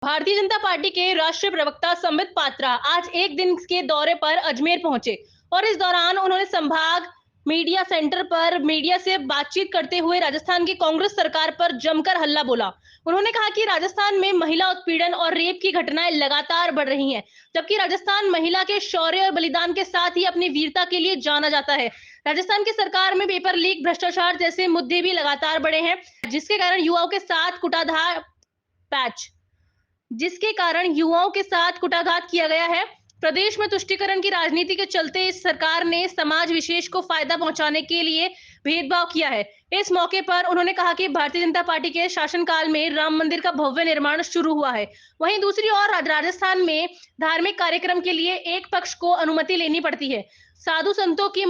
Bharatiya Janata party के राष्ट्रीय प्रवक्ता संबित पात्रा आज एक दिन के दौरे पर अजमेर पहुंचे और इस दौरान उन्होंने संभाग मीडिया सेंटर पर मीडिया से बातचीत करते हुए राजस्थान की कांग्रेस सरकार पर जमकर हल्ला बोला। उन्होंने कहा कि राजस्थान में महिला उत्पीड़न और रेप की घटनाएं लगातार बढ़ रही हैं, जबकि राजस्थान महिला के शौर्य और बलिदान के साथ ही अपनी वीरता के लिए जाना जाता है। राजस्थान की सरकार में पेपर लीक, भ्रष्टाचार जैसे मुद्दे भी लगातार बढ़े हैं, जिसके कारण युवाओं के साथ कुटाघात किया गया है। प्रदेश में तुष्टीकरण की राजनीति के चलते इस सरकार ने समाज विशेष को फायदा पहुंचाने के लिए भेदभाव किया है। इस मौके पर उन्होंने कहा कि भारतीय जनता पार्टी के शासनकाल में राम मंदिर का भव्य निर्माण शुरू हुआ है। वहीं दूसरी ओर राजस्थान में धार्मिक कार्यक्रम के लिए एक पक्ष को अनुमति लेनी पड़ती है। साधु संतों की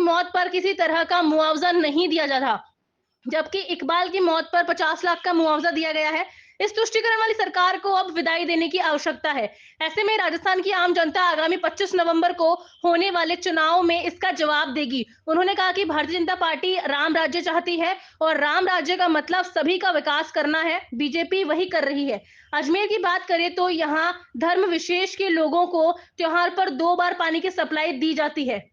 मौत पर किसी तरह का मुआवजा नहीं दिया जाता, जबकि इकबाल की मौत पर 50 लाख का मुआवजा दिया गया है। इस तुष्टीकरण वाली सरकार को अब विदाई देने की आवश्यकता है। ऐसे में राजस्थान की आम जनता आगामी 25 नवंबर को होने वाले चुनाव में इसका जवाब देगी। उन्होंने कहा कि भारतीय जनता पार्टी राम राज्य चाहती है और राम राज्य का मतलब सभी का विकास करना है। बीजेपी वही कर रही है। अजमेर की बात करें तो यहाँ धर्म विशेष के लोगों को त्योहार पर 2 बार पानी की सप्लाई दी जाती है।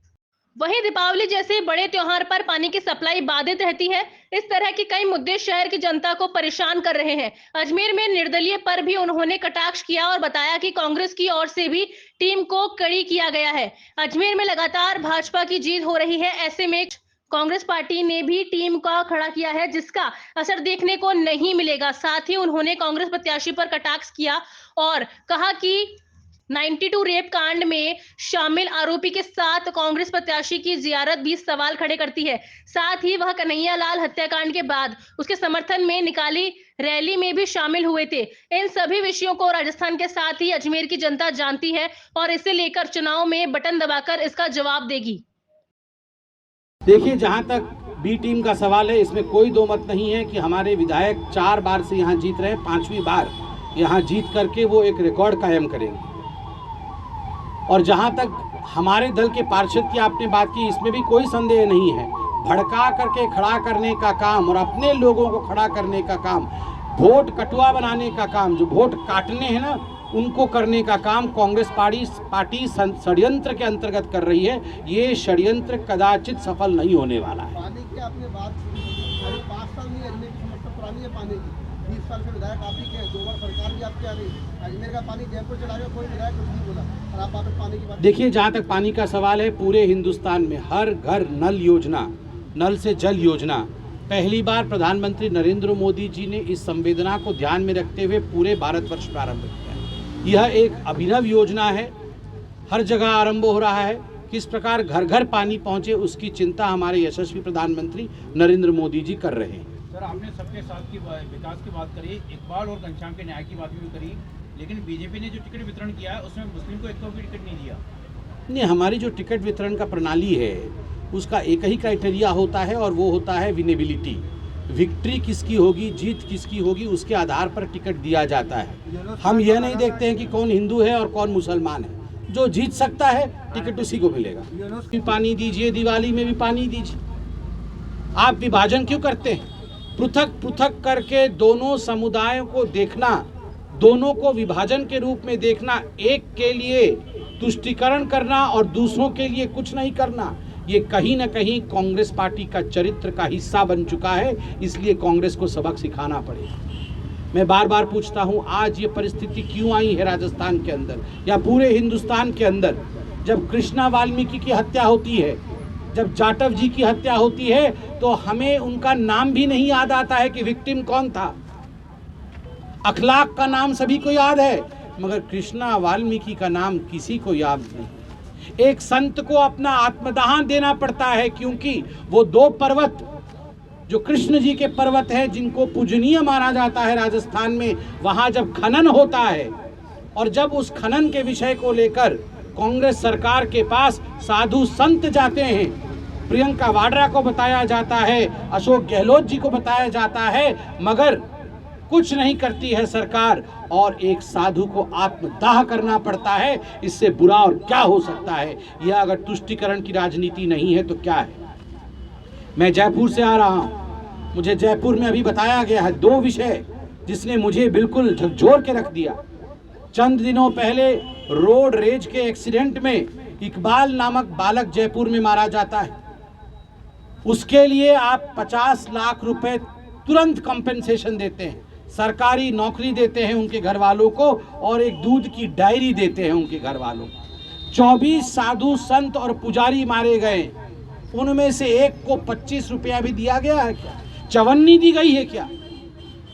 वहीं दीपावली जैसे बड़े त्योहार पर पानी की सप्लाई बाधित रहती है। इस तरह के कई मुद्दे शहर की जनता को परेशान कर रहे हैं। अजमेर में निर्दलीय पर भी उन्होंने कटाक्ष किया और बताया कि कांग्रेस की ओर से भी टीम को कड़ी किया गया है। अजमेर में लगातार भाजपा की जीत हो रही है, ऐसे में कांग्रेस पार्टी ने भी टीम का खड़ा किया है, जिसका असर देखने को नहीं मिलेगा। साथ ही उन्होंने कांग्रेस प्रत्याशी पर कटाक्ष किया और कहा कि 92 रेप कांड में शामिल आरोपी के साथ कांग्रेस प्रत्याशी की जियारत भी सवाल खड़े करती है। साथ ही वह कन्हैया लाल हत्याकांड के बाद उसके समर्थन में निकाली रैली में भी शामिल हुए थे। इन सभी विषयों को राजस्थान के साथ ही अजमेर की जनता जानती है और इसे लेकर चुनाव में बटन दबाकर इसका जवाब देगी। देखिए, जहां तक बी टीम का सवाल है, इसमें कोई दो मत नहीं है कि हमारे विधायक 4 बार से यहां जीत रहे हैं। 5वीं बार यहां जीत करके वो एक रिकॉर्ड कायम करेंगे। और जहां तक हमारे दल के पार्षद की आपने बात की, इसमें भी कोई संदेह नहीं है। भड़का करके खड़ा करने का काम और अपने लोगों को खड़ा करने का काम, वोट कटुआ बनाने का काम, जो वोट काटने हैं ना, उनको करने का काम कांग्रेस पार्टी षड्यंत्र के अंतर्गत कर रही है। ये षड्यंत्र कदाचित सफल नहीं होने वाला है। पानी की आपने बात की, 5 साल नहीं, अजमेर की समस्या पुरानी है पानी की। 20 साल के विधायक आप ही के, 2 बार सरकार भी आपकी आ रही। अजमेर का पानी जयपुर चला गया, कोई विधायक कुछ नहीं बोला और आप वापस पानी की बात। देखिए, जहाँ तक पानी का सवाल है, पूरे हिंदुस्तान में हर घर नल योजना, नल से जल योजना, पहली बार प्रधानमंत्री नरेंद्र मोदी जी ने इस संवेदना को ध्यान में रखते हुए पूरे भारतवर्ष प्रारंभ किया है। यह एक अभिनव योजना है, हर जगह आरंभ हो रहा है। किस प्रकार घर घर पानी पहुंचे, उसकी चिंता हमारे यशस्वी प्रधानमंत्री नरेंद्र मोदी जी कर रहे हैं। सर, आपने सबके साथ की विकास की बात करी, इकबाल और घनश्याम के न्याय की बात भी करी, लेकिन बीजेपी ने जो टिकट वितरण किया है उसमें मुस्लिम को एक भी टिकट नहीं दिया। नहीं, हमारी जो टिकट वितरण का प्रणाली है उसका एक ही क्राइटेरिया होता है और वो होता है विनेबिलिटी। विक्ट्री किसकी होगी, जीत किसकी होगी, उसके आधार पर टिकट दिया जाता है। हम यह नहीं देखते हैं कि कौन हिंदू है और कौन मुसलमान है। जो जीत सकता है टिकट उसी को मिलेगा। भी पानी दीजिए, दिवाली में भी पानी दीजिए। आप विभाजन क्यों करते हैं? पृथक पृथक करके दोनों समुदायों को देखना, दोनों को विभाजन के रूप में देखना, एक के लिए तुष्टीकरण करना और दूसरों के लिए कुछ नहीं करना, ये कहीं ना कहीं कांग्रेस पार्टी का चरित्र का हिस्सा बन चुका है। इसलिए कांग्रेस को सबक सिखाना पड़ेगा। मैं बार बार पूछता हूँ, आज ये परिस्थिति क्यों आई है राजस्थान के अंदर या पूरे हिंदुस्तान के अंदर? जब कृष्णा वाल्मीकि की हत्या होती है, जब जाटव जी की हत्या होती है, तो हमें उनका नाम भी नहीं याद आता है कि विक्टिम कौन था। अखलाक का नाम सभी को याद है, मगर कृष्णा वाल्मीकि का नाम किसी को याद नहीं। एक संत को अपना आत्मदान देना पड़ता है, क्योंकि वो 2 पर्वत जो कृष्ण जी के पर्वत हैं, जिनको पूजनीय माना जाता है राजस्थान में, वहां जब खनन होता है और जब उस खनन के विषय को लेकर कांग्रेस सरकार के पास साधु संत जाते हैं, प्रियंका वाड्रा को बताया जाता है, अशोक गहलोत जी को बताया जाता है, मगर कुछ नहीं करती है सरकार और एक साधु को आत्मदाह करना पड़ता है। इससे बुरा और क्या हो सकता है? यह अगर तुष्टीकरण की राजनीति नहीं है तो क्या है? मैं जयपुर से आ रहा हूं, मुझे जयपुर में अभी बताया गया है 2 विषय जिसने मुझे बिल्कुल झकझोर के रख दिया। चंद दिनों पहले रोड रेज के एक्सीडेंट में इकबाल नामक बालक जयपुर में मारा जाता है। उसके लिए आप 50 लाख रुपए तुरंत कंपेंसेशन देते हैं, सरकारी नौकरी देते हैं उनके घर वालों को और एक दूध की डायरी देते हैं उनके घर वालों को। 24 साधु संत और पुजारी मारे गए, उनमें से एक को 25 रुपया भी दिया गया है क्या? चवन्नी दी गई है क्या?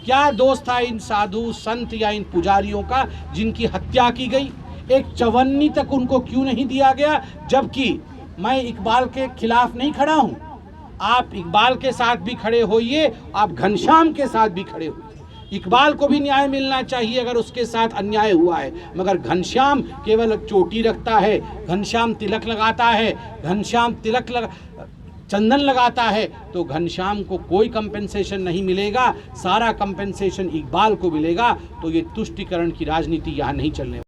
क्या दोष था इन साधु संत या इन पुजारियों का जिनकी हत्या की गई? एक चवन्नी तक उनको क्यों नहीं दिया गया? जबकि मैं इकबाल के खिलाफ नहीं खड़ा हूं, आप इकबाल के साथ भी खड़े होइए, आप घनश्याम के साथ भी खड़े होइए। इकबाल को भी न्याय मिलना चाहिए अगर उसके साथ अन्याय हुआ है, मगर घनश्याम केवल चोटी रखता है, घनश्याम तिलक लगाता है, घनश्याम चंदन लगाता है, तो घनश्याम को कोई कंपेंसेशन नहीं मिलेगा, सारा कंपेंसेशन इकबाल को मिलेगा। तो ये तुष्टीकरण की राजनीति यहाँ नहीं चलने